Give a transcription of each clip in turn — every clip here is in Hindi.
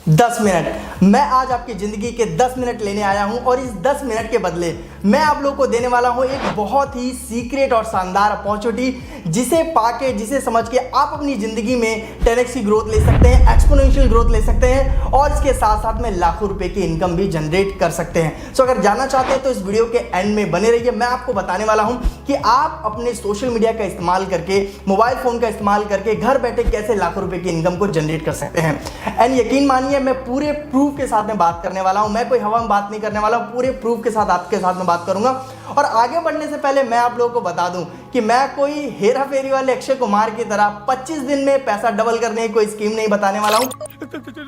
10 मिनट। मैं आज आपकी ज़िंदगी के 10 मिनट लेने आया हूं और इस 10 मिनट के बदले मैं आप लोगों को देने वाला हूं एक बहुत ही सीक्रेट और शानदार अपॉर्चुनिटी, जिसे पाके, जिसे समझ के आप अपनी ज़िंदगी में 10x की ग्रोथ ले सकते हैं, एक्सपोनेंशियल ग्रोथ ले सकते हैं और इसके साथ साथ में लाखों रुपए की इनकम भी जनरेट कर सकते हैं। सो अगर जानना चाहते हैं तो इस वीडियो के एंड में बने रहिए। मैं आपको बताने वाला हूं कि आप अपने सोशल मीडिया का इस्तेमाल करके, मोबाइल फ़ोन का इस्तेमाल करके घर बैठे कैसे लाखों रुपए की इनकम को जनरेट कर सकते हैं। एंड यकीन मानिए, मैं पूरे प्रूफ के साथ में बात करने वाला हूं। मैं कोई हवा में बात नहीं करने वाला हूं, पूरे प्रूफ के साथ आपके साथ में बात करूंगा। और आगे बढ़ने से पहले मैं आप लोगों को बता दूं कि मैं कोई हेरा फेरी वाले अक्षय कुमार की तरह 25 दिन में पैसा डबल करने की कोई स्कीम नहीं बताने वाला हूं।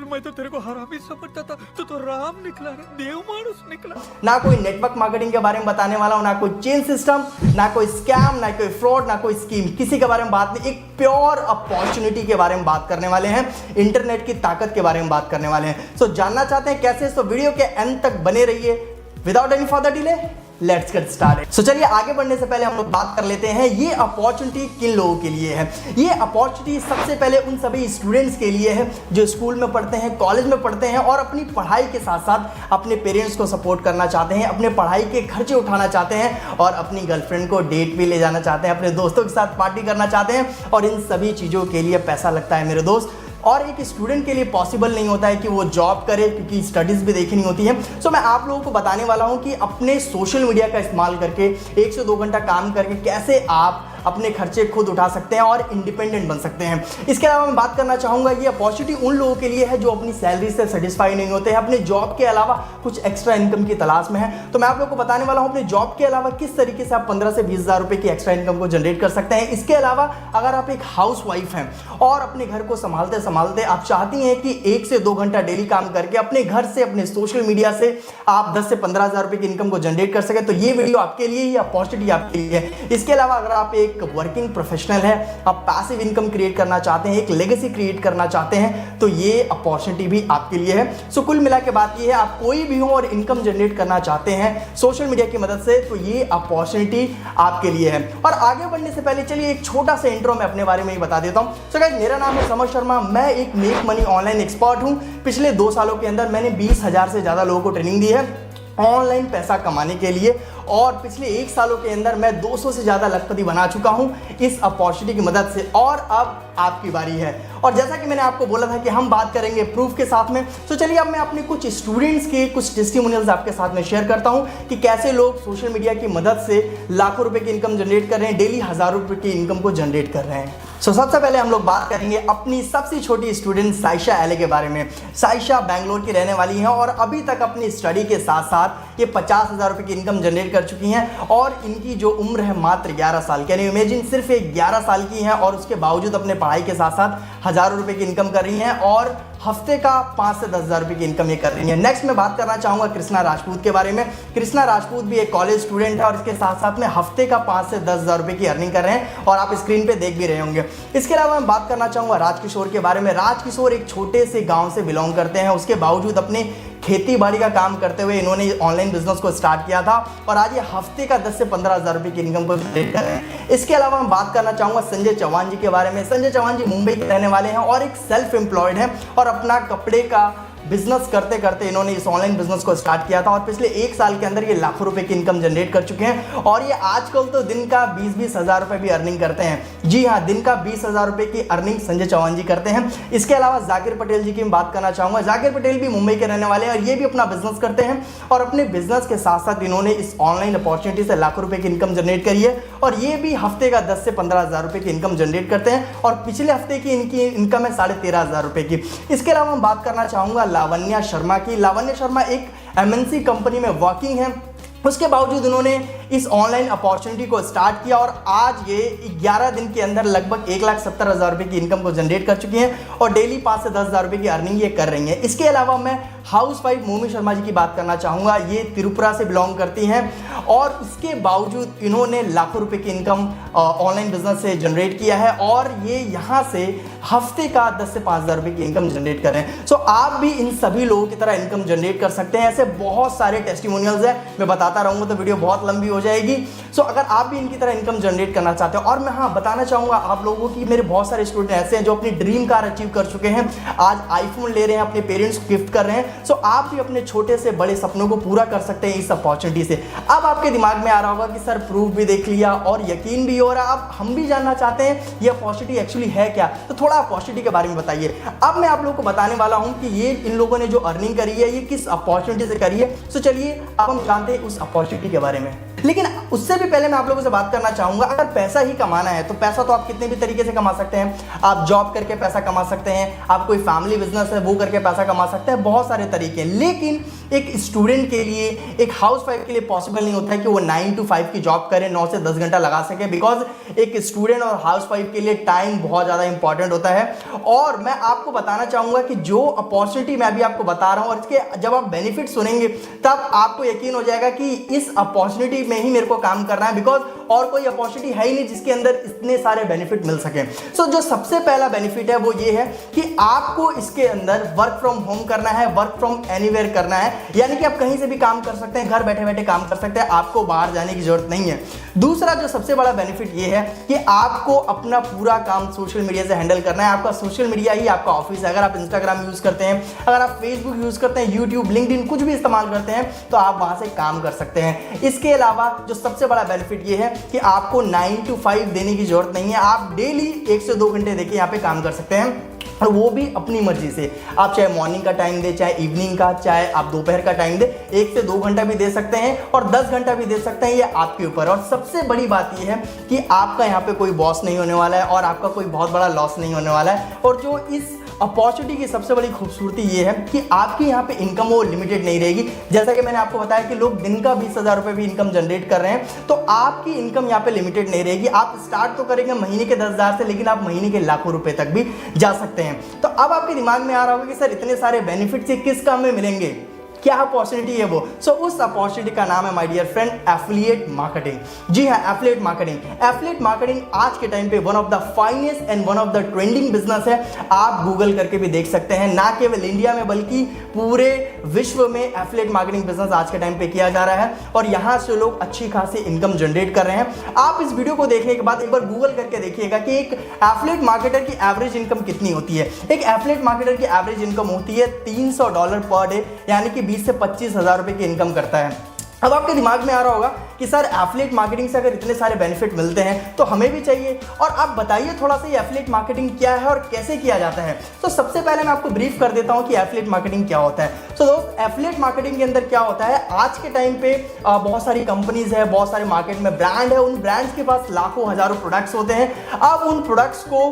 मैं तो तेरे को हरामी समझता था, तो राम निकला है, देव मानुस निकला। ना कोई नेटवर्क मार्केटिंग के बारे में बताने वाला हूं, ना कोई चेन सिस्टम, ना कोई स्कैम, ना कोई फ्रॉड, ना कोई स्कीम, किसी के बारे में बात नहीं। एक प्योर अपॉर्चुनिटी के बारे में बात करने वाले हैं, इंटरनेट की ताकत के बारे में बात करने वाले हैं। सो जानना चाहते हैं कैसे? तो वीडियो के एंड तक बने रहिए। Without any further delay let's get started. So चलिए आगे बढ़ने से पहले हम लोग बात कर लेते हैं ये अपॉर्चुनिटी किन लोगों के लिए है। ये अपॉर्चुनिटी सबसे पहले उन सभी स्टूडेंट्स के लिए है जो स्कूल में पढ़ते हैं, कॉलेज में पढ़ते हैं और अपनी पढ़ाई के साथ साथ अपने पेरेंट्स को सपोर्ट करना चाहते हैं, अपने पढ़ाई के खर्चे उठाना चाहते हैं और अपनी गर्लफ्रेंड को डेट भी ले जाना चाहते हैं, अपने दोस्तों के साथ पार्टी करना चाहते हैं। और इन सभी चीज़ों के लिए पैसा लगता है मेरे दोस्त। और एक स्टूडेंट के लिए पॉसिबल नहीं होता है कि वो जॉब करे, क्योंकि स्टडीज़ भी देखनी होती है। सो मैं आप लोगों को बताने वाला हूं कि अपने सोशल मीडिया का इस्तेमाल करके 1 से 2 घंटा काम करके कैसे आप अपने खर्चे खुद उठा सकते हैं और इंडिपेंडेंट बन सकते हैं। इसके अलावा मैं बात करना चाहूँगा, ये अपॉर्चुनिटी उन लोगों के लिए है जो अपनी सैलरी से सेटिस्फाई नहीं होते हैं, अपने जॉब के अलावा कुछ एक्स्ट्रा इनकम की तलाश में है। तो मैं आप लोगों को बताने वाला हूँ अपने जॉब के अलावा किस तरीके से आप 15 से 20 हज़ार रुपये की एक्स्ट्रा इनकम को जनरेट कर सकते हैं। इसके अलावा अगर आप एक हाउस वाइफ हैं और अपने घर को संभालते संभालते आप चाहती हैं कि 1 से 2 घंटा डेली काम करके अपने घर से, अपने सोशल मीडिया से आप 10 से 15 हज़ार रुपये की इनकम को जनरेट कर सकें, तो ये वीडियो आपके लिए, ये अपॉर्चुनिटी आपके लिए है। इसके अलावा अगर आप एक वर्किंग प्रोफेशनल है, आप पैसिव इनकम क्रिएट करना चाहते हैं, एक लेगेसी क्रिएट करना चाहते हैं, तो ये अपॉर्चुनिटी भी आपके लिए है। सो कुल मिला के बात ये है, आप कोई भी हो और इनकम जनरेट करना चाहते हैं सोशल मीडिया की मदद से, तो ये अपॉर्चुनिटी आपके लिए है। और आगे बढ़ने से पहले चलिए एक छोटा सा इंट्रो मैं अपने बारे में ही बता देता हूं। सो गाइस, मेरा नाम है समर शर्मा। मैं एक मेक मनी ऑनलाइन एक्सपर्ट हूं। पिछले 2 सालों के अंदर मैंने 20,000 से ज़्यादा लोगों को ट्रेनिंग दी है ऑनलाइन पैसा कमाने के लिए, और पिछले 1 सालों के अंदर मैं 200 से ज़्यादा लखपति बना चुका हूं इस अपॉर्चुनिटी की मदद से। और अब आपकी बारी है। और जैसा कि मैंने आपको बोला था कि हम बात करेंगे प्रूफ के साथ में, तो चलिए अब मैं अपने कुछ स्टूडेंट्स के कुछ टेस्टिमोनियल्स आपके साथ में शेयर करता हूं कि कैसे लोग सोशल मीडिया की मदद से लाखों रुपए की इनकम जनरेट कर रहे हैं, डेली हज़ारों रुपए की इनकम को जनरेट कर रहे हैं। सो सबसे पहले हम लोग बात करेंगे अपनी सबसे छोटी स्टूडेंट साइशा एले के बारे में। साइशा बैंगलोर की रहने वाली हैं और अभी तक अपनी स्टडी के साथ साथ ये 50,000 रुपये की इनकम जनरेट कर चुकी हैं। और इनकी जो उम्र है मात्र 11 साल, कैन यू इमेजिन, सिर्फ एक 11 साल की हैं और उसके बावजूद अपने पढ़ाई के साथ साथ हज़ारों रुपये की इनकम कर रही हैं और हफ्ते का 5 से 10 हज़ार रुपये की इनकम ये कर रही है। नेक्स्ट मैं बात करना चाहूँगा कृष्णा राजपूत के बारे में। कृष्णा राजपूत भी एक कॉलेज स्टूडेंट है और इसके साथ साथ में हफ्ते का 5 से 10 हज़ार रुपये की अर्निंग कर रहे हैं और आप स्क्रीन पे देख भी रहे होंगे। इसके अलावा मैं बात करना चाहूँगा राजकिशोर के बारे में। राजकिशोर एक छोटे से गाँव से बिलोंग करते हैं, उसके बावजूद अपने खेती बाड़ी का काम करते हुए इन्होंने ऑनलाइन बिजनेस को स्टार्ट किया था और आज ये हफ्ते का 10 से 15 हज़ार रुपये की इनकम को जनरेट कर रहे हैं। इसके अलावा मैं बात करना चाहूँगा संजय चौहान जी के बारे में। संजय चौहान जी मुंबई के रहने वाले हैं और एक सेल्फ एम्प्लॉयड हैं और अपना कपड़े का बिजनेस करते करते इन्होंने इस ऑनलाइन बिजनेस को स्टार्ट किया था और पिछले 1 साल के अंदर ये लाखों रुपए की इनकम जनरेट कर चुके हैं। और ये आजकल तो दिन का 20-20 हज़ार रुपये भी अर्निंग करते हैं। जी हाँ, दिन का 20 हज़ार रुपये की अर्निंग संजय चौहान जी करते हैं। इसके अलावा जाकिर पटेल जी की मैं बात करना चाहूँगा। जाकिर पटेल भी मुंबई के रहने वाले हैं और ये भी अपना बिजनेस करते हैं और अपने बिजनेस के साथ साथ इन्होंने इस ऑनलाइन अपॉर्चुनिटी से लाखों रुपये की इनकम जनरेट करी है और ये भी हफ्ते का 10 से 15 हज़ार रुपये की इनकम जनरेट करते हैं और पिछले हफ्ते की इनकी इनकम है 13.5 हज़ार रुपये की। इसके अलावा मैं बात करना चाहूँगा लावण्या शर्मा की। लावण्य शर्मा एक MNC कंपनी में वर्किंग है, उसके बावजूद उन्होंने इस ऑनलाइन अपॉर्चुनिटी को स्टार्ट किया और आज ये 11 दिन के अंदर लगभग 1,70,000 रुपये की इनकम को जनरेट कर चुकी हैं और डेली 5 से 10 हज़ार रुपये की अर्निंग ये कर रही हैं। इसके अलावा मैं हाउस वाइफ मोमी शर्मा जी की बात करना चाहूँगा। ये त्रिपुरा से बिलोंग करती हैं और उसके बावजूद इन्होंने लाखों रुपये की इनकम ऑनलाइन बिजनेस से जनरेट किया है और ये यहाँ से हफ्ते का 10 से 5 हज़ार रुपये की इनकम जनरेट कर रहे हैं। सो आप भी इन सभी लोगों की तरह इनकम जनरेट कर सकते हैं। ऐसे बहुत सारे टेस्टिमोनियल्स हैं, मैं बताता रहूँगा तो वीडियो बहुत लंबी हो जाएगी। सो अगर आप भी इनकी तरह इनकम जनरेट करना चाहते हो, और मैं हाँ बताना चाहूँगा आप लोगों की, मेरे बहुत सारे स्टूडेंट ऐसे हैं जो अपनी ड्रीम कार अचीव कर चुके हैं, आज आईफोन ले रहे हैं, अपने पेरेंट्स को गिफ्ट कर रहे हैं। सो आप भी अपने छोटे से बड़े सपनों को पूरा कर सकते हैं इस अपॉर्चुनिटी से। अब आपके दिमाग में आ रहा होगा कि सर प्रूफ भी देख लिया और यकीन भी हो रहा, अब हम भी जानना चाहते हैं ये अपॉर्चुनिटी एक्चुअली है क्या, तो थोड़ा अपॉर्चुनिटी के बारे में बताइए। अब मैं आप लोगों को बताने वाला हूं कि ये इन लोगों ने जो अर्निंग करी है ये किस अपॉर्चुनिटी से करी है। सो चलिए अब हम जानते हैं उस अपॉर्चुनिटी के बारे में। लेकिन उससे भी पहले मैं आप लोगों से बात करना चाहूंगा, अगर पैसा ही कमाना है तो पैसा तो आप कितने भी तरीके से कमा सकते हैं। आप जॉब करके पैसा कमा सकते हैं, आप कोई फैमिली बिजनेस है वो करके पैसा कमा सकते हैं, बहुत सारे तरीके हैं। लेकिन एक स्टूडेंट के लिए, एक हाउसवाइफ के लिए पॉसिबल नहीं होता है कि वो 9 to 5 की जॉब करे, 9 से 10 घंटा लगा सके, बिकॉज एक स्टूडेंट और हाउसवाइफ के लिए टाइम बहुत ज़्यादा इंपॉर्टेंट होता है। और मैं आपको बताना चाहूँगा कि जो अपॉर्चुनिटी मैं अभी आपको बता रहा हूँ और इसके जब आप बेनिफिट सुनेंगे तब आपको यकीन हो जाएगा कि इस अपॉर्चुनिटी में ही मेरे को काम करना है, बिकॉज और कोई अपॉर्चुनिटी है ही नहीं जिसके अंदर इतने सारे बेनिफिट मिल सके। सो जो सबसे पहला बेनिफिट है वो ये है कि आपको इसके अंदर वर्क फ्रॉम होम करना है, वर्क फ्रॉम एनीवेयर करना है, यानी कि आप कहीं से भी काम कर सकते हैं, घर बैठे बैठे काम कर सकते हैं, आपको बाहर जाने की जरूरत नहीं है। दूसरा जो सबसे बड़ा बेनिफिट ये है कि आपको अपना पूरा काम सोशल मीडिया से हैंडल करना है। आपका सोशल मीडिया ही आपका ऑफिस है। अगर आप इंस्टाग्राम यूज करते हैं, अगर आप फेसबुक यूज करते हैं, यूट्यूब, लिंक्डइन कुछ भी इस्तेमाल करते हैं तो आप वहां से काम कर सकते हैं। इसके अलावा जो सबसे बड़ा बेनिफिट ये है कि आपको 9 to 5 देने की जरूरत नहीं है। आप डेली 1 से 2 घंटे देखिए यहाँ पे काम कर सकते हैं, और वो भी अपनी मर्जी से। आप चाहे मॉर्निंग का टाइम दे, चाहे इवनिंग का, चाहे आप दोपहर का टाइम दे, 1 से 2 घंटा भी दे सकते हैं और 10 घंटा भी दे सकते हैं, ये आपके ऊपर। और सबसे बड़ी बात ये है कि आपका यहाँ पे कोई बॉस नहीं होने वाला है और आपका कोई बहुत बड़ा लॉस नहीं होने वाला है। और जो इस अपॉर्चुनिटी की सबसे बड़ी खूबसूरती ये है कि आपकी यहाँ पे इनकम वो लिमिटेड नहीं रहेगी। जैसा कि मैंने आपको बताया कि लोग दिन का 20,000 रुपये भी इनकम जनरेट कर रहे हैं, तो आपकी इनकम यहाँ पे लिमिटेड नहीं रहेगी। आप स्टार्ट तो करेंगे महीने के 10,000 से, लेकिन आप महीने के लाखों रुपए तक भी जा सकते हैं। तो अब आपके दिमाग में आ रहा होगा कि सर इतने सारे बेनिफिट से किस काम में मिलेंगे, क्या अपॉर्चुनिटी है वो। सो उस अपॉर्चुनिटी का नाम है my dear friend affiliate marketing. जी हाँ, एफिलिएट मार्केटिंग। एफिलिएट मार्केटिंग आज के टाइम पे one of the finest and one of the trending business है। आप गूगल करके भी देख सकते हैं, ना केवल इंडिया में बल्कि पूरे विश्व में एफिलिएट मार्केटिंग बिजनेस आज के टाइम पे किया जा रहा है और यहाँ से लोग अच्छी खासी इनकम जनरेट कर रहे हैं। आप इस वीडियो को देखने के बाद एक बार गूगल करके देखिएगा कि एक एफिलिएट मार्केटर की एवरेज इनकम कितनी होती है। एक एफिलिएट मार्केटर की एवरेज इनकम होती है $300 पर डे, यानी कि 20 से 25,000 रुपए की इनकम करता है। अब आपके दिमाग में आ रहा होगा कि सर एफिलिएट मार्केटिंग से अगर इतने सारे बेनिफिट मिलते हैं तो हमें भी चाहिए, और आप बताइए थोड़ा सा ये एफिलिएट मार्केटिंग क्या है और कैसे किया जाता है। तो सबसे पहले मैं आपको ब्रीफ कर देता हूं कि एफिलिएट मार्केटिंग क्या होता है। तो दोस्त, एफिलिएट मार्केटिंग के अंदर क्या होता है, आज के टाइम पे बहुत सारी कंपनीज है, बहुत सारे मार्केट में ब्रांड है, उन ब्रांड्स के पास लाखों हजारों प्रोडक्ट्स होते हैं। अब उन प्रोडक्ट्स को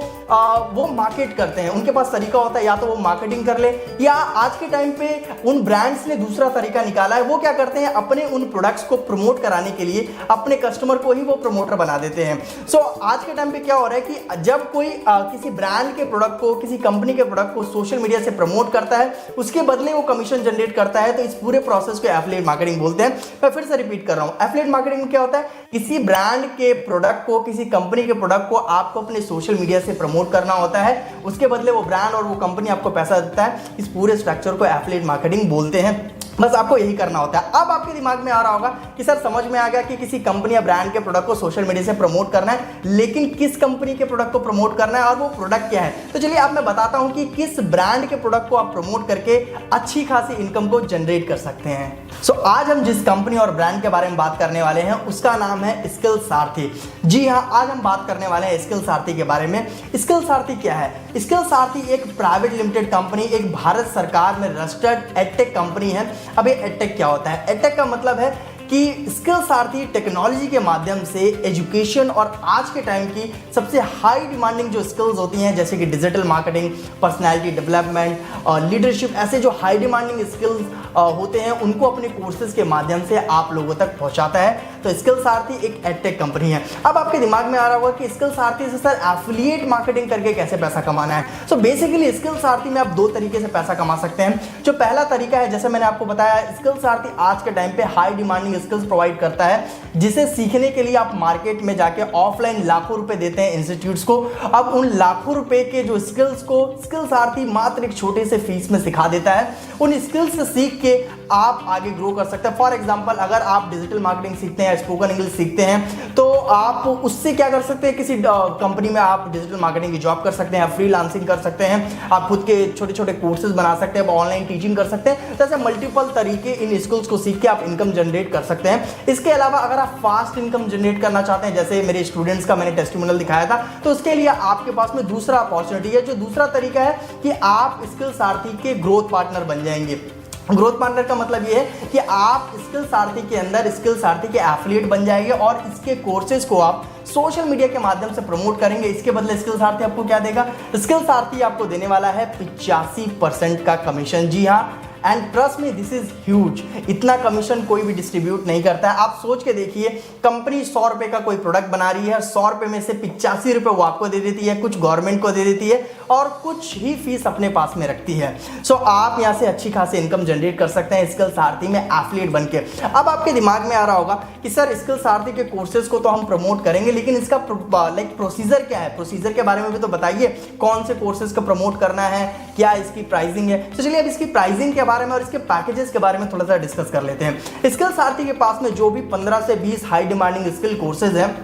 वो मार्केट करते हैं, उनके पास तरीका होता है या तो वो मार्केटिंग कर ले, या आज के टाइम पे उन ब्रांड्स ने दूसरा तरीका निकाला है, वो क्या करते हैं अपने उन प्रोडक्ट्स को प्रमोट कराने के लिए अपने कस्टमर को ही वो प्रमोटर बना देते हैं। सो आज के टाइम पे क्या हो रहा है कि जब कोई किसी ब्रांड के प्रोडक्ट को, किसी कंपनी के प्रोडक्ट को सोशल मीडिया से प्रमोट करता है, उसके बदले वो कमीशन जनरेट करता है, तो इस पूरे प्रोसेस को एफिलिएट मार्केटिंग बोलते हैं। मैं फिर से रिपीट कर रहा हूं, एफिलिएट मार्केटिंग में क्या होता है, किसी ब्रांड के प्रोडक्ट को, किसी कंपनी के प्रोडक्ट को आपको अपने सोशल मीडिया से प्रमोट करना होता है, उसके बदले वो ब्रांड और वो कंपनी आपको पैसा देता है। इस पूरे स्ट्रक्चर को एफिलिएट मार्केटिंग बोलते हैं। बस आपको यही करना होता है। अब आपके दिमाग में आ रहा होगा कि सर समझ में आ गया कि किसी कंपनी या ब्रांड के प्रोडक्ट को सोशल मीडिया से प्रमोट करना है, लेकिन किस कंपनी के प्रोडक्ट को प्रमोट करना है और वो प्रोडक्ट क्या है। तो चलिए अब मैं बताता हूं कि किस ब्रांड के प्रोडक्ट को आप प्रमोट करके अच्छी खासी इनकम को जनरेट कर सकते हैं। सो आज हम जिस कंपनी और ब्रांड के बारे में बात करने वाले हैं उसका नाम है स्किल सारथी। जी हाँ, आज हम बात करने वाले हैं स्किल सारथी के बारे में। स्किल सारथी क्या है? स्किल सारथी एक प्राइवेट लिमिटेड कंपनी, एक भारत सरकार में रजिस्टर्ड एडटेक कंपनी है। अब ये एडटेक क्या होता है? एडटेक का मतलब है कि स्किल सारथी टेक्नोलॉजी के माध्यम से एजुकेशन और आज के टाइम की सबसे हाई डिमांडिंग जो स्किल्स होती हैं, जैसे कि digital marketing, personality development, leadership, ऐसे जो हाई डिमांडिंग स्किल्स होते हैं उनको अपने कोर्सेज के माध्यम से आप लोगों तक पहुंचाता है। तो स्किल सारथी एक एडटेक कंपनी है। अब आपके दिमाग में आ रहा होगा कि स्किल सारथी से सर एफिलिएट मार्केटिंग करके कैसे पैसा कमाना है। सो बेसिकली स्किल सारथी में आप दो तरीके से पैसा कमा सकते हैं। जो पहला तरीका है, जैसे मैंने आपको बताया, स्किल सारथी आज के टाइम पे हाई डिमांडिंग स्किल्स प्रोवाइड करता है, जिसे सीखने के लिए आप मार्केट में जाके ऑफलाइन लाखों रुपए देते हैं इंस्टीट्यूट्स को। अब उन लाखों रुपए के जो स्किल्स को स्किल सारथी मात्र एक छोटे से फीस में सिखा देता है। उन स्किल्स से सीख के आप आगे ग्रो कर सकते हैं। फॉर एग्जाम्पल अगर आप डिजिटल मार्केटिंग सीखते हैं, स्पोकन इंग्लिश सीखते हैं, तो आप उससे क्या कर सकते हैं, किसी कंपनी में आप डिजिटल मार्केटिंग की जॉब कर सकते हैं, फ्रीलांसिंग कर सकते हैं, आप खुद के छोटे छोटे कोर्सेज बना सकते हैं, ऑनलाइन टीचिंग कर सकते हैं। जैसे मल्टीपल तरीके इन स्किल्स को सीख के आप इनकम जनरेट कर सकते हैं। इसके अलावा अगर आप फास्ट इनकम जनरेट करना चाहते हैं, जैसे मेरे स्टूडेंट्स का मैंने टेस्टिमोनियल दिखाया था, तो उसके लिए आपके पास में दूसरा अपॉर्चुनिटी है। जो दूसरा तरीका है कि आप स्किल सारथी के ग्रोथ पार्टनर बन जाएंगे। ग्रोथ पार्टनर का मतलब ये है कि आप स्किल सारथी के अंदर स्किल सारथी के एफिलिएट बन जाएंगे और इसके कोर्सेज को आप सोशल मीडिया के माध्यम से प्रमोट करेंगे। इसके बदले स्किल सारथी आपको क्या देगा? स्किल सारथी आपको देने वाला है 85% का कमीशन। जी हाँ, and trust me, this is huge. इतना कमीशन कोई भी डिस्ट्रीब्यूट नहीं करता है। आप सोच के देखिए, कंपनी 100 रुपए का कोई प्रोडक्ट बना रही है, 100 रुपए में से 85 रुपए वो आपको दे देती है, कुछ गवर्नमेंट को दे देती है और कुछ ही फीस अपने पास में रखती है। सो आप यहाँ से अच्छी खासी इनकम जनरेट कर सकते हैं स्किल सारथी में एफिलिएट बन के। अब आपके दिमाग में आ रहा होगा कि सर स्किल सारथी के कोर्सेज को तो हम प्रमोट करेंगे, लेकिन इसका प्रोसीजर क्या है? प्रोसीजर के बारे में भी तो बताइए, कौन से कोर्सेज को प्रमोट करना है, क्या इसकी प्राइसिंग है। तो चलिए अब इसकी प्राइसिंग के बारे में और इसके पैकेजेस के बारे में थोड़ा सा डिस्कस कर लेते हैं। स्किल सारथी के पास में जो भी 15 से 20 हाई डिमांडिंग स्किल कोर्सेज हैं,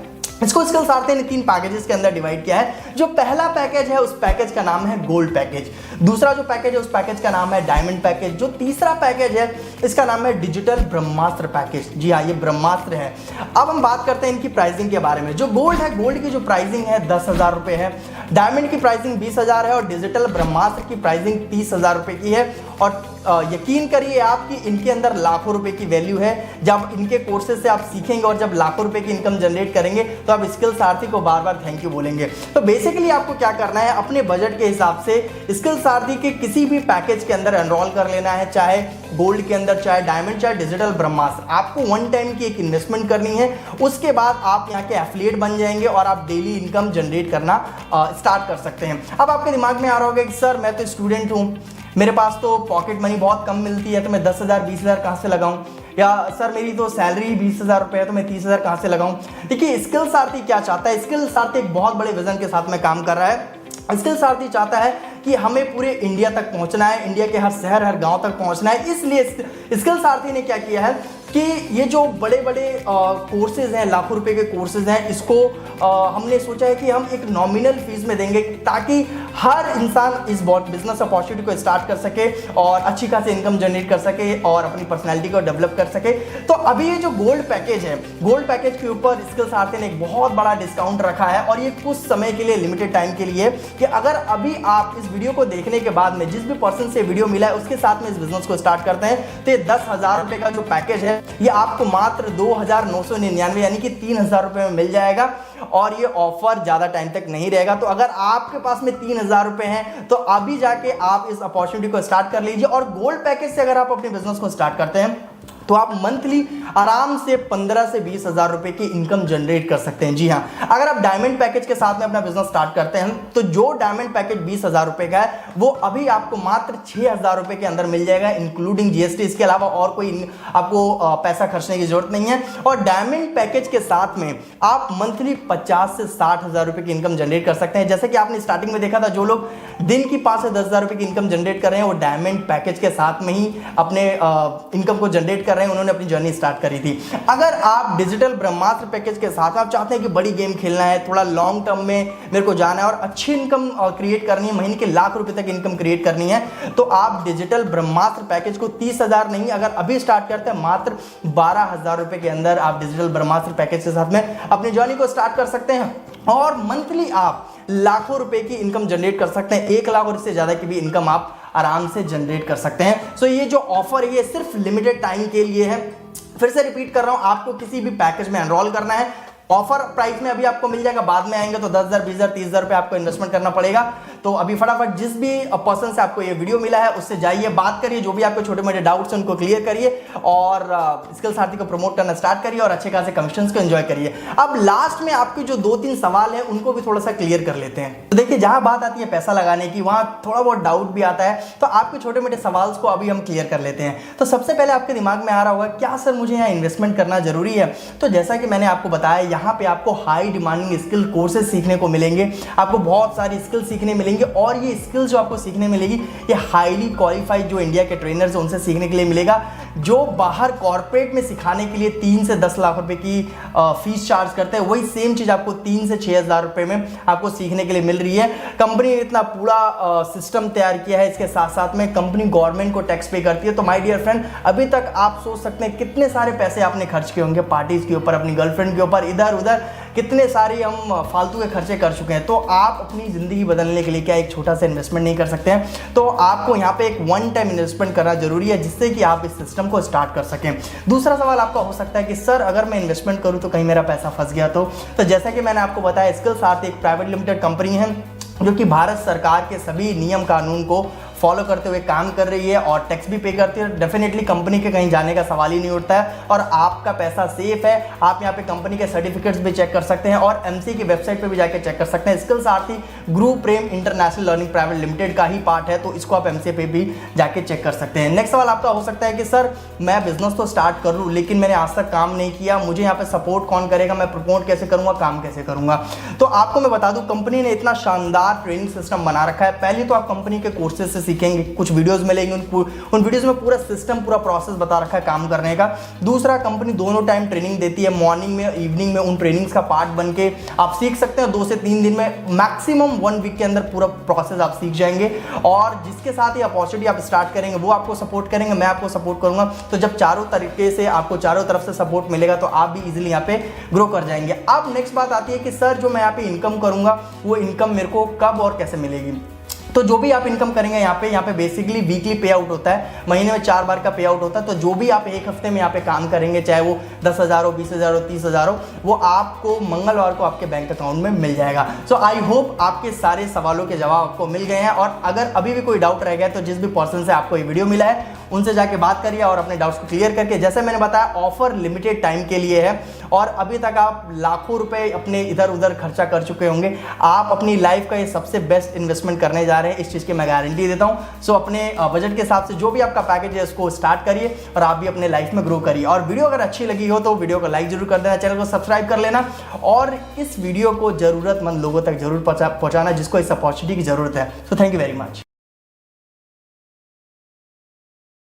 इसको स्किल सारथी ने 3 पैकेजेस के अंदर डिवाइड किया है। जो पहला पैकेज है उस पैकेज का नाम है गोल्ड पैकेज। दूसरा जो पैकेज है उस पैकेज का नाम है डायमंड पैकेज। जो तीसरा पैकेज है इसका नाम है डिजिटल ब्रह्मास्त्र पैकेज। जी हाँ, ये ब्रह्मास्त्र है। अब हम बात करते हैं इनकी प्राइसिंग के बारे में। जो गोल्ड है, गोल्ड की जो प्राइसिंग है 10,000 रुपए है, डायमंड की प्राइसिंग 20,000 है और डिजिटल ब्रह्मास्त्र की प्राइसिंग 30,000 रुपए की है। और यकीन करिए आप कि इनके अंदर लाखों रुपए की वैल्यू है। जब इनके कोर्सेज से आप सीखेंगे और जब लाखों रुपए की इनकम जनरेट करेंगे तो आप स्किल सारथी को बार बार थैंक यू बोलेंगे। तो बेसिकली आपको क्या करना है, अपने बजट के हिसाब से स्किल सारथी के किसी भी पैकेज के अंदर एनरोल कर लेना है, चाहे गोल्ड के अंदर, चाहे डायमंड, चाहे डिजिटल ब्रह्मास्त्र। आपको वन टाइम की एक इन्वेस्टमेंट करनी है, उसके बाद आप यहाँ के एफिलिएट बन जाएंगे और आप डेली इनकम जनरेट करना स्टार्ट कर सकते हैं। अब आपके दिमाग में आ रहा होगा कि सर मैं तो स्टूडेंट हूँ, मेरे पास तो पॉकेट मनी बहुत कम मिलती है, तो मैं 10,000 20,000 कहाँ से लगाऊं? या सर मेरी तो सैलरी 20,000 रुपये है, तो मैं 30,000 कहाँ से लगाऊं? देखिए, स्किल सारथी क्या चाहता है? स्किल सारथी एक बहुत बड़े विजन के साथ में काम कर रहा है। स्किल सारथी चाहता है कि हमें पूरे इंडिया तक पहुंचना है, इंडिया के हर शहर हर गांव तक पहुंचना है। इसलिए स्किल सारथी ने क्या किया है कि ये जो बड़े बड़े कोर्सेज हैं, लाखों रुपए के कोर्सेज हैं, इसको हमने सोचा है कि हम एक नॉमिनल फीस में देंगे ताकि हर इंसान इस बिजनेस अपॉर्चुनिटी को स्टार्ट कर सके और अच्छी खासी इनकम जनरेट कर सके और अपनी पर्सनैलिटी को डेवलप कर सके। तो अभी ये जो गोल्ड पैकेज है, गोल्ड पैकेज के ऊपर स्किल सारथी ने एक बहुत बड़ा डिस्काउंट रखा है और ये कुछ समय के लिए, लिमिटेड टाइम के लिए, कि अगर अभी आप इस वीडियो को देखने के बाद में जिस भी पर्सन से वीडियो मिला है उसके साथ में इस बिजनेस को स्टार्ट करते हैं, तो ये 10,000 रुपए का जो पैकेज है ये आपको मात्र 2,999 यानी कि 3,000 रुपए में मिल जाएगा। और ये ऑफर ज्यादा टाइम तक नहीं रहेगा। तो अगर आपके पास में 3,000 रुपए हैं तो अभी जाके आप इस अपॉर्चुनिटी को स्टार्ट कर लीजिए। और गोल्ड पैकेज से अगर आप अपने बिजनेस को स्टार्ट करते हैं तो आप मंथली आराम से 15 से 20,000 रुपए की इनकम जनरेट कर सकते हैं। जी हाँ, अगर आप डायमंड पैकेज के साथ में अपना बिजनेस स्टार्ट करते हैं तो जो डायमंड पैकेज 20,000 रुपए का है वो अभी आपको मात्र 6,000 रुपए के अंदर मिल जाएगा, इंक्लूडिंग जीएसटी। इसके अलावा और कोई आपको पैसा खर्चने की जरूरत नहीं है। और डायमंड पैकेज के साथ में आप मंथली 50 से 60,000 रुपए की इनकम जनरेट कर सकते हैं। जैसे कि आपने स्टार्टिंग में देखा था, जो लोग दिन की 5 से 10,000 रुपए की इनकम जनरेट कर रहे हैं वो डायमंड पैकेज के साथ में ही अपने इनकम को जनरेट कर रहे हैं, उन्होंने अपनी जर्नी स्टार्ट करी थी। अगर आप डिजिटल ब्रह्मास्त्र पैकेज के साथ आप चाहते हैं कि बड़ी गेम खेलना है, थोड़ा लॉन्ग टर्म में मेरे को जाना है और अच्छी इनकम क्रिएट करनी है, महीने के लाख रुपए तक इनकम क्रिएट करनी है, तो आप डिजिटल ब्रह्मास्त्र पैकेज को 30,000 नहीं, अगर अभी स्टार्ट करते हैं मात्र 12,000 रुपए के अंदर आप डिजिटल ब्रह्मास्त्र पैकेज के साथ में अपनी जर्नी को स्टार्ट कर सकते हैं और मंथली आप लाखों रुपए की इनकम जनरेट कर सकते हैं। 1 लाख और इससे ज्यादा की भी इनकम आप आराम से जनरेट कर सकते हैं। सो ये जो ऑफर है ये सिर्फ लिमिटेड टाइम के लिए है। फिर से रिपीट कर रहा हूं, आपको किसी भी पैकेज में एनरोल करना है, ऑफर प्राइस में अभी आपको मिल जाएगा, बाद में आएंगे तो 10,000 20,000 30,000 रुपए आपको इन्वेस्टमेंट करना पड़ेगा। तो अभी फटाफट जिस भी पर्सन से आपको ये वीडियो मिला है उससे जाइए, बात करिए, जो भी आपको छोटे मोटे डाउट्स हैं उनको क्लियर करिए और स्किल सारथी को प्रमोट करना स्टार्ट करिए और अच्छे खासे कमीशंस को एंजॉय करिए। अब लास्ट में आपके जो 2-3 सवाल हैं उनको भी थोड़ा सा क्लियर कर लेते हैं। तो देखिए, जहां बात आती है पैसा लगाने की वहां थोड़ा बहुत डाउट भी आता है, तो आपके छोटे मोटे सवाल को अभी हम क्लियर कर लेते हैं। तो सबसे पहले आपके दिमाग में आ रहा होगा, क्या सर मुझे यहाँ इन्वेस्टमेंट करना जरूरी है? तो जैसा कि मैंने आपको बताया, यहाँ पे आपको हाई डिमांडिंग स्किल कोर्सेज सीखने को मिलेंगे, आपको बहुत सारी स्किल सीखने मिलेंगे और ये स्किल्स जो आपको सीखने मिलेगी ये हाईली क्वालिफाइड जो इंडिया के ट्रेनर्स हैं उनसे सीखने के लिए मिलेगा, जो बाहर कॉर्पोरेट में सिखाने के लिए 3 से 10 लाख रुपए की फीस चार्ज करते हैं, वही सेम चीज़ आपको 3 से 6 हज़ार रुपये में आपको सीखने के लिए मिल रही है। कंपनी ने इतना पूरा सिस्टम तैयार किया है। इसके साथ साथ में कंपनी गवर्नमेंट को टैक्स पे करती है। तो माय डियर फ्रेंड, अभी तक आप सोच सकते हैं कितने सारे पैसे आपने खर्च किए होंगे पार्टीज के ऊपर, अपनी गर्लफ्रेंड के ऊपर, इधर उधर कितने सारे हम फालतू के खर्चे कर चुके हैं। तो आप अपनी ज़िंदगी बदलने के लिए क्या एक छोटा सा इन्वेस्टमेंट नहीं कर सकते हैं? तो आपको यहाँ पे एक वन टाइम इन्वेस्टमेंट करना जरूरी है, जिससे कि आप इस सिस्टम को स्टार्ट कर सकें। दूसरा सवाल आपका हो सकता है कि सर अगर मैं इन्वेस्टमेंट करूँ तो कहीं मेरा पैसा फंस गया तो जैसा कि मैंने आपको बताया, स्किल्स आर्थ एक प्राइवेट लिमिटेड कंपनी है जो कि भारत सरकार के सभी नियम कानून को फॉलो करते हुए काम कर रही है और टैक्स भी पे करती है। डेफिनेटली कंपनी के कहीं जाने का सवाल ही नहीं उठता है और आपका पैसा सेफ है। आप यहाँ पे कंपनी के सर्टिफिकेट्स भी चेक कर सकते हैं और एमसी की वेबसाइट पे भी जाके चेक कर सकते हैं। स्किल्स आर्थ गुरु प्रेम इंटरनेशनल लर्निंग प्राइवेट लिमिटेड का ही पार्ट है, तो इसको आप एमसी पे भी जाके चेक कर सकते हैं। नेक्स्ट सवाल आपका हो सकता है कि सर मैं बिजनेस तो स्टार्ट कर लूँ लेकिन मैंने आज तक काम नहीं किया, मुझे यहाँ पे सपोर्ट कौन करेगा, मैं प्रमोट कैसे करूँगा, काम कैसे करूँगा? तो आपको मैं बता दूँ, कंपनी ने इतना शानदार ट्रेनिंग सिस्टम बना रखा है। पहले तो आप कंपनी के कोर्सेज से सीखेंगे, कुछ वीडियोस मिलेंगे, उन वीडियोस में पूरा सिस्टम, पूरा प्रोसेस बता रखा है काम करने का। दूसरा, कंपनी दोनों टाइम ट्रेनिंग देती है, मॉर्निंग में, इवनिंग में। उन ट्रेनिंग्स का पार्ट बन के आप सीख सकते हैं 2 से 3 दिन में, मैक्सिमम 1 वीक के अंदर पूरा प्रोसेस आप सीख जाएंगे। और जिसके साथ ही अपॉर्चुनिटी आप स्टार्ट करेंगे वो आपको सपोर्ट करेंगे, मैं आपको सपोर्ट करूंगा। तो जब चारों तरीके से आपको चारों तरफ से सपोर्ट मिलेगा तो आप भी इजीली यहाँ पे ग्रो कर जाएंगे। अब नेक्स्ट बात आती है कि सर जो मैं यहाँ पे इनकम करूंगा वो इनकम मेरे को कब और कैसे मिलेगी? तो जो भी आप इनकम करेंगे यहाँ पे बेसिकली वीकली पे आउट होता है, महीने में 4 बार का पे आउट होता है। तो जो भी आप एक हफ्ते में यहाँ पे काम करेंगे, चाहे वो 10,000 हो, 20,000 हो, 30,000 हो, वो आपको मंगलवार को आपके बैंक अकाउंट में मिल जाएगा। सो आई होप आपके सारे सवालों के जवाब आपको मिल गए हैं। और अगर अभी भी कोई डाउट रह गया तो जिस भी पर्सन से आपको ये वीडियो मिला है उनसे जाके बात करिए और अपने डाउट्स को क्लियर करके, जैसे मैंने बताया, ऑफर लिमिटेड टाइम के लिए है और अभी तक आप लाखों रुपए अपने इधर उधर खर्चा कर चुके होंगे। आप अपनी लाइफ का ये सबसे बेस्ट इन्वेस्टमेंट करने जा रहे हैं, इस चीज़ की मैं गारंटी देता हूं। सो अपने बजट के हिसाब से जो भी आपका पैकेज है उसको स्टार्ट करिए और आप भी अपने लाइफ में ग्रो करिए। और वीडियो अगर अच्छी लगी हो तो वीडियो को लाइक जरूर कर देना, चैनल को सब्सक्राइब कर लेना और इस वीडियो को जरूरतमंद लोगों तक जरूर पहुंचाना जिसको इस अपॉर्चुनिटी की जरूरत है। So thank you very much.